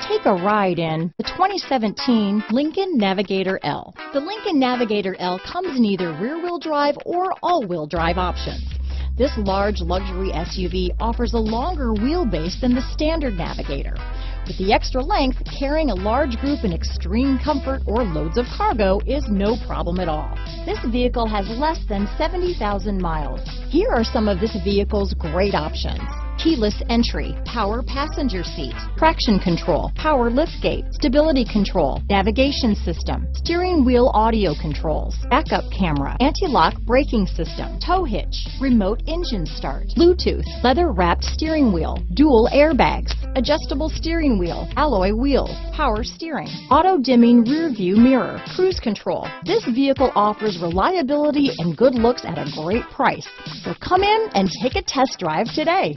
Take a ride in the 2017 Lincoln Navigator L. The Lincoln Navigator L comes in either rear-wheel drive or all-wheel drive options. This large luxury SUV offers a longer wheelbase than the standard Navigator. With the extra length, carrying a large group in extreme comfort or loads of cargo is no problem at all. This vehicle has less than 70,000 miles. Here are some of this vehicle's great options: keyless entry, power passenger seat, traction control, power liftgate, stability control, navigation system, steering wheel audio controls, backup camera, anti-lock braking system, tow hitch, remote engine start, Bluetooth, leather-wrapped steering wheel, dual airbags, adjustable steering wheel, alloy wheels, power steering, auto-dimming rear view mirror, cruise control. This vehicle offers reliability and good looks at a great price. So come in and take a test drive today.